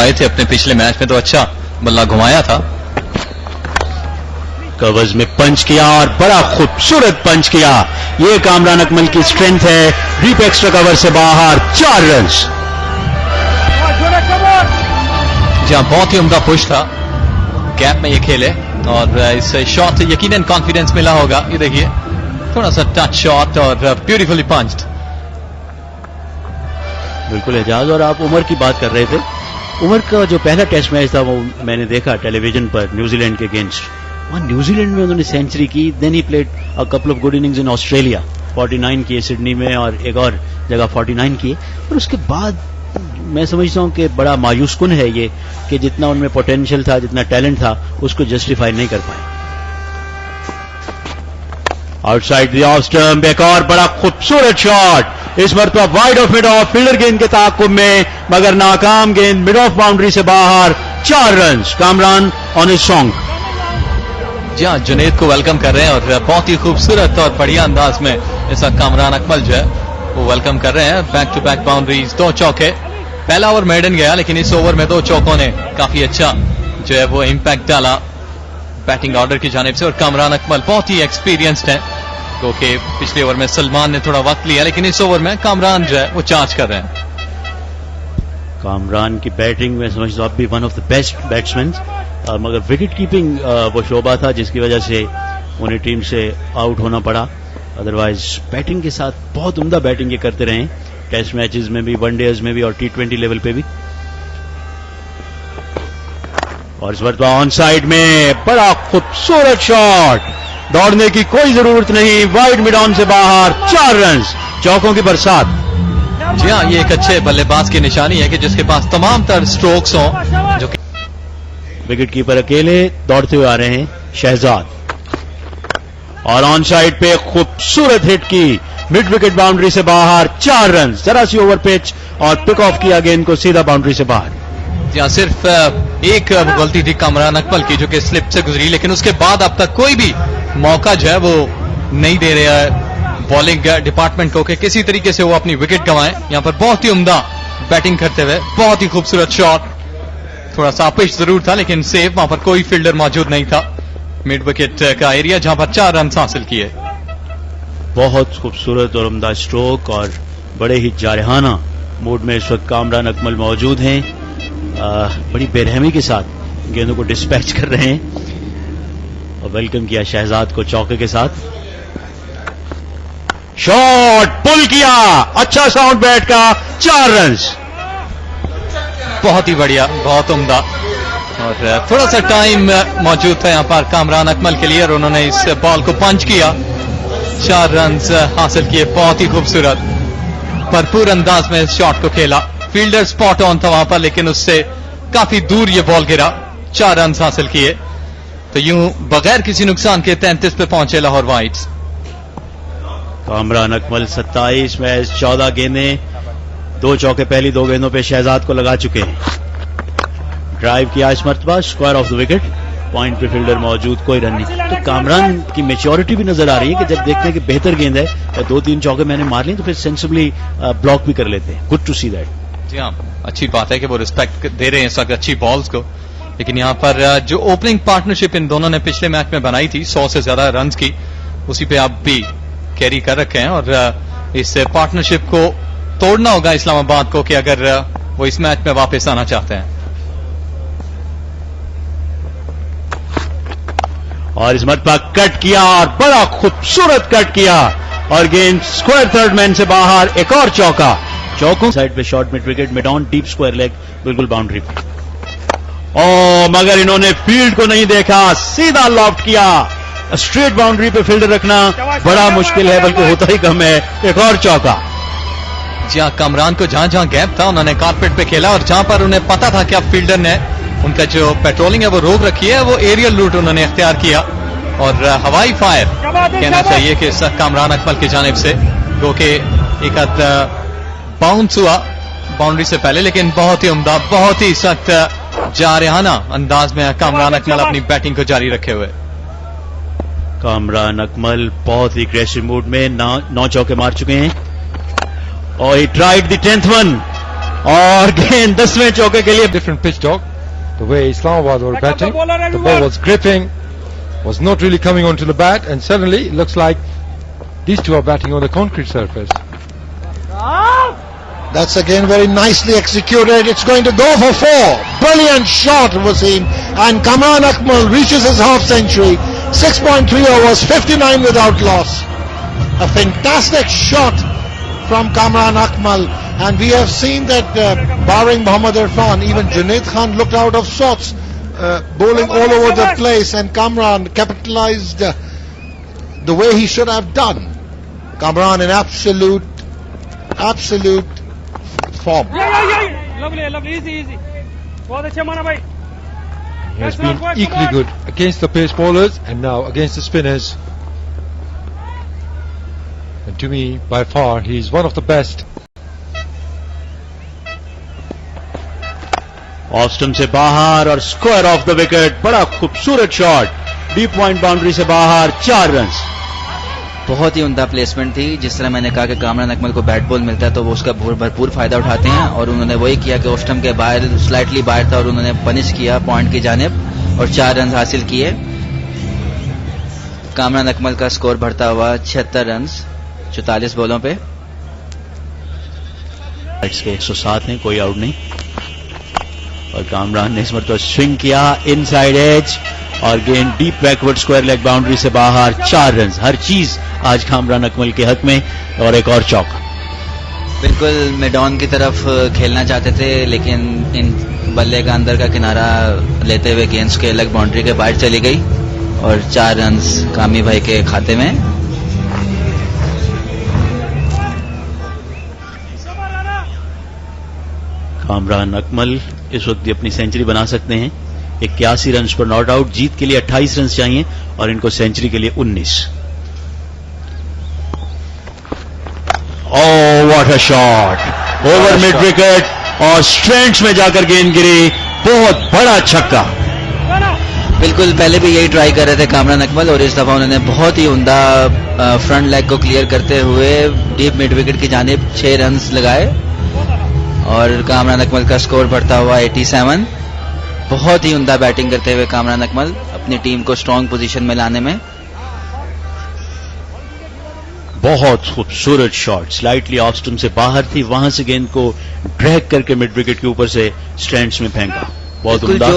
आए थे अपने पिछले मैच में, तो अच्छा बल्ला घुमाया था। कवर्स में पंच किया और बड़ा खूबसूरत पंच किया। ये कामरान अकमल की स्ट्रेंथ है। डीप एक्स्ट्रा कवर से बाहर 4 रन। जहां बहुत ही उम्दा पुश था, गैप में ये खेले और इस शॉट से यकीनन कॉन्फिडेंस मिला होगा। ये देखिए थोड़ा सा टच शॉट और ब्यूटीफुली पंच्ड। बिल्कुल एजाज, और आप उमर की बात कर रहे थे। उमर का जो पहला टेस्ट मैच था वो मैंने देखा टेलीविजन पर न्यूजीलैंड के अगेंस्ट। वहां न्यूजीलैंड में उन्होंने सेंचुरी की। Then he played a couple of good innings in Australia, 49 किए सिडनी में और एक और जगह 49 किए। और उसके बाद मैं समझता हूं कि बड़ा मायूसकुन है ये कि जितना उनमें पोटेंशियल था, जितना टैलेंट था, उसको जस्टिफाई नहीं कर पाए। आउटसाइड द ऑफ स्टंप एक और बड़ा खूबसूरत शॉट। इस मरतबा wide of mid of, fielder गेंद के ताक़ुब में मगर नाकाम गेंद मिड ऑफ बाउंड्री से बाहर। 4 run. Kamran on his song. जी हाँ, जुनेद को वेलकम कर रहे हैं और बहुत ही खूबसूरत और बढ़िया अंदाज में ऐसा कामरान अकमल जो है वो वेलकम कर रहे हैं। बैक टू बैक बाउंड्रीज, 2 चौके। पहला ओवर मेडन गया, लेकिन इस ओवर में 2 चौकों ने काफी अच्छा जो है वो इंपैक्ट डाला बैटिंग ऑर्डर की जानिब से। और कामरान अकमल बहुत ही एक्सपीरियंस्ड है, क्योंकि पिछले ओवर में सलमान ने थोड़ा वक्त लिया, लेकिन इस ओवर में कामरान जो है वो चार्ज कर रहे हैं। कामरान की बैटिंग में समझता हूं अब भी one of the best batsman, मगर विकेट कीपिंग वो शोबा था जिसकी वजह से उन्हें टीम से आउट होना पड़ा। अदरवाइज बैटिंग के साथ बहुत उम्दा बैटिंग ये करते रहे, टेस्ट मैचेस में भी, वनडेज में भी और T20 लेवल पे भी। और इस बार ऑन साइड में बड़ा खूबसूरत शॉट। दौड़ने की कोई जरूरत नहीं, वाइड मिड ऑन से बाहर। 4 रन। चौकों की बरसात। जी हाँ, ये एक अच्छे बल्लेबाज की निशानी है कि जिसके पास तमाम तर स्ट्रोक्स हों। जो विकेट कीपर अकेले दौड़ते हुए आ रहे हैं शहजाद, और ऑन साइड पे खूबसूरत हिट की मिड विकेट बाउंड्री से बाहर। 4 रन। जरा सी ओवर पिच और पिक ऑफ किया गेंद को सीधा बाउंड्री से बाहर। जी हाँ, सिर्फ एक गलती थी कामरान अकमल की जो कि स्लिप से गुजरी, लेकिन उसके बाद अब तक कोई भी मौका जो है वो नहीं दे रहा है बॉलिंग डिपार्टमेंट को कि किसी तरीके से वो अपनी विकेट गंवाएं। यहां पर बहुत ही उम्दा बैटिंग करते हुए बहुत ही खूबसूरत शॉट। थोड़ा सा अपिश जरूर था लेकिन सेफ, वहां पर कोई फील्डर मौजूद नहीं था। मिड विकेट का एरिया जहां पर 4 रन हासिल किए। बहुत खूबसूरत और उम्दा स्ट्रोक और बड़े ही जारहाना मूड में इस वक्त कामरान अकमल मौजूद हैं। बड़ी बेरहमी के साथ गेंदों को डिस्पैच कर रहे हैं और वेलकम किया शहजाद को चौके के साथ। शॉट पुल किया, अच्छा साउंड बैट का। 4 रन। बहुत ही बढ़िया, बहुत उम्दा। और थोड़ा सा टाइम मौजूद था यहां पर कामरान अकमल के लिए और उन्होंने इस बॉल को पंच किया। 4 रन हासिल किए। बहुत ही खूबसूरत भरपूर अंदाज में इस शॉट को खेला। फील्डर स्पॉट ऑन था वहां पर, लेकिन उससे काफी दूर ये बॉल गिरा। 4 रन हासिल किए। तो यूं बगैर किसी नुकसान के 33 पे पहुंचे लाहौर वाइट्स। कामरान अकमल 27 मैच 14 गेंदें, 2 चौके पहली 2 गेंदों पे शहजाद को लगा चुके हैं। ड्राइव किया इस मरतबा, square of the wicket. Point पे फील्डर मौजूद, कोई रन नहीं। तो कामरान की मैच्योरिटी भी नजर आ रही है कि जब देखते हैं कि बेहतर गेंद है और 2-3 चौके मैंने मार ली तो फिर सेंसिबली ब्लॉक भी कर लेते हैं। Good to see that. जी हाँ, अच्छी बात है कि वो रिस्पेक्ट दे रहे हैं इस वक्त अच्छी बॉल्स को। लेकिन यहाँ पर जो ओपनिंग पार्टनरशिप इन दोनों ने पिछले मैच में बनाई थी 100 से ज्यादा रन की, उसी पे आप भी कैरी कर रखे हैं और इस पार्टनरशिप को तोड़ना होगा इस्लामाबाद को कि अगर वो इस मैच में वापस आना चाहते हैं। और इस मरतबा कट किया और बड़ा खूबसूरत कट किया और गेंद स्क्वायर थर्ड मैन से बाहर। एक और चौका। चौकों साइड पे short mid wicket, mid on, deep square leg, बिल्कुल बाउंड्री पे। मगर इन्होंने फील्ड को नहीं देखा, सीधा लॉफ्ट किया। स्ट्रेट बाउंड्री पे फील्डर रखना बड़ा मुश्किल है, बल्कि होता ही कम है। एक और चौका। जी हाँ, कामरान को जहां जहां गैप था उन्होंने कारपेट पे खेला और जहां पर उन्हें पता था कि अब फील्डर ने उनका जो पेट्रोलिंग है वो रोक रखी है, वो एरियल रूट उन्होंने इख्तियार किया और हवाई फायर कहना चाहिए कि कामरान अकमल की जानिब से, जो कि एक आध बाउंस हुआ बाउंड्री से पहले, लेकिन बहुत ही उम्दा, बहुत ही सख्त जारहाना अंदाज में कामरान अकमल अपनी बैटिंग को जारी रखे हुए। कामरान अकमल बहुत ही एग्रेसिव मूड में 9 चौके मार चुके हैं और he tried the 10th one. और गेंद 10वें चौके के लिए Different pitch, dog. The way Islamabad were batting, the ball was gripping, was not really coming onto the bat, and suddenly it looks like these two are batting on the concrete surface. That's again very nicely executed. It's going to go for 4. Brilliant shot, Wasim. And Kamran Akmal reaches his half century. 6.3 overs, 59 without loss. A fantastic shot from Kamran Akmal. And we have seen that barring Mohammad Irfan, even Junaid Khan looked out of sorts, bowling all over the place. And Kamran capitalized the way he should have done. Kamran in absolute form. Lovely, easy. बहुत अच्छा माना भाई. He has been equally good against the pace bowlers and now against the spinners. And to me, by far, he is one of the best. Off stump से बाहर और square of the wicket. बड़ा खूबसूरत shot, deep point boundary से बाहर. 4 run. बहुत ही उम्दा placement थी. जिस तरह मैंने कहा कि कामरान अकमल को बैट बॉल मिलता है तो वो उसका भरपूर फायदा उठाते हैं, और उन्होंने वही किया कि ऑफ स्टंप के बाहर स्लाइटली बाहर था और उन्होंने पनिश किया पॉइंट की जानिब और 4 रन हासिल किए. कामरान अकमल का स्कोर बढ़ता हुआ 76 रन 44 बॉलों पे. 107 हैं, कोई आउट नहीं. और कामरान ने इस मरतबा स्विंग किया इनसाइड एज और गेंद deep backward square leg boundary से बाहर. 4 रन. हर चीज आज कामरान अकमल के हक में. और एक और चौका. बिल्कुल मिडॉन की तरफ खेलना चाहते थे, लेकिन इन बल्ले का अंदर का किनारा लेते हुए गेंद के लेग बाउंड्री के बाहर चली गई और 4 रन कामी भाई के खाते में. कामरान अकमल इस वक्त भी अपनी सेंचुरी बना सकते हैं. 81 रन पर नॉट आउट. जीत के लिए 28 रन चाहिए और इनको सेंचुरी के लिए 19. Oh what a shot. Over mid wicket और स्ट्रेंट्स में जाकर गेंद गिरी. बहुत बड़ा छक्का. बिल्कुल पहले भी यही ट्राई कर रहे थे कामरान अकमल और इस दफा उन्होंने बहुत ही उम्दा फ्रंट लेग को क्लियर करते हुए डीप मिड विकेट की जानिब 6 रन लगाए और कामरान अकमल का स्कोर बढ़ता हुआ 87. बहुत ही उम्दा बैटिंग करते हुए कामरान अकमल अपनी टीम को स्ट्रांग पोजीशन में लाने में. बहुत खूबसूरत शॉट. स्लाइटली ऑफ स्टंप से बाहर थी, वहां से गेंद को ड्रैग करके मिड विकेट के ऊपर से स्टैंड्स में फेंका. बहुत उम्दा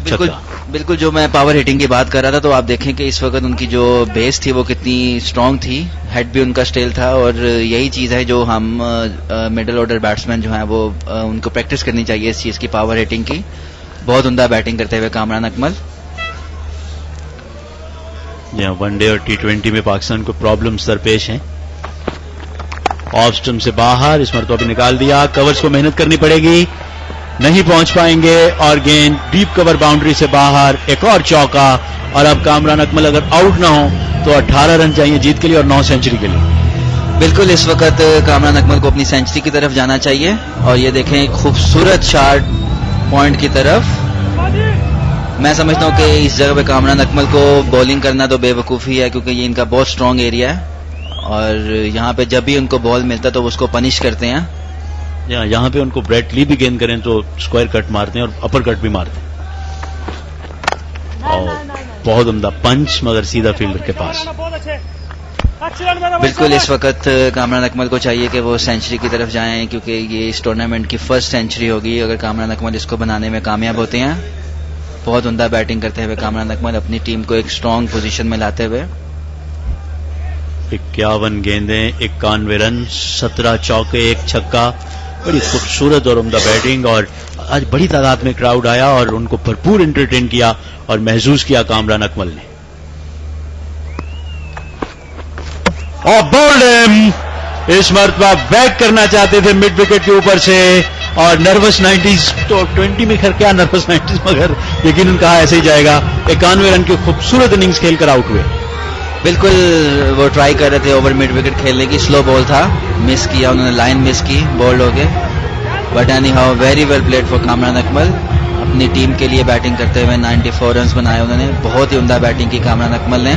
छक्का. बिल्कुल जो मैं पावर हिटिंग की बात कर रहा था, तो आप देखें कि इस वक्त उनकी जो बेस थी वो कितनी स्ट्रांग थी. हेड भी उनका स्टेल था और यही चीज है जो हम मिडिल ऑर्डर बैट्समैन जो हैं वो उनको प्रैक्टिस करनी चाहिए इस चीज की, पावर हिटिंग की. बहुत उम्दा बैटिंग करते हुए कामरान अकमल. वनडे और T20 में पाकिस्तान को प्रॉब्लम्स दरपेश हैं. ऑफ स्टंप से बाहर, इस मरतबा भी निकाल दिया. कवर्स को मेहनत करनी पड़ेगी, नहीं पहुंच पाएंगे और गेंद डीप कवर बाउंड्री से बाहर. एक और चौका. और अब कामरान अकमल अगर आउट ना हो तो 18 रन चाहिए जीत के लिए और 9 सेंचुरी के लिए. बिल्कुल इस वक्त कामरान अकमल को अपनी सेंचुरी की तरफ जाना चाहिए. और ये देखें खूबसूरत शॉट पॉइंट की तरफ. मैं समझता हूं कि इस जगह पे कामरान अकमल को बॉलिंग करना तो बेवकूफ़ी है, क्योंकि ये इनका बहुत स्ट्रांग एरिया है और यहाँ पे जब भी उनको बॉल मिलता है तो उसको पनिश करते हैं. यहाँ पे उनको ब्रेट ली भी गेंद करें तो स्क्वायर कट मारते हैं और अपर कट भी मारते हैं. और बहुत उम्दा पंच, मगर सीधा फील्डर के पास. बिल्कुल इस वक्त कामरान अकमल को चाहिए कि वो सेंचुरी की तरफ जाएं, क्योंकि ये इस टूर्नामेंट की फर्स्ट सेंचुरी होगी अगर कामरान अकमल इसको बनाने में कामयाब होते हैं. बहुत उम्दा बैटिंग करते हुए कामरान अकमल अपनी टीम को एक स्ट्रांग पोजीशन में लाते हुए. 51 गेंदें, 91 रन, 17 चौके, 1 छक्का. बड़ी खूबसूरत और उम्दा बैटिंग. और आज बड़ी तादाद में क्राउड आया और उनको भरपूर एंटरटेन किया और महसूस किया कामरान अकमल ने. और बोल्ड हिम. इस मरतबा बैक करना चाहते थे मिड विकेट के ऊपर से और नर्वस 90s तो 20 में खैर क्या नर्वस 90s, मगर यकीनन कहा ऐसे ही जाएगा. 91 रन की खूबसूरत इनिंग्स खेलकर आउट हुए. बिल्कुल वो ट्राई कर रहे थे ओवर मिड विकेट खेलने की. स्लो बॉल था, मिस किया उन्होंने, लाइन मिस की, बोल्ड हो गए. But any how very well played for Kamran Akmal. अपनी टीम के लिए बैटिंग करते हुए 94 रन बनाए उन्होंने. बहुत ही उम्दा बैटिंग की कामरान अकमल ने.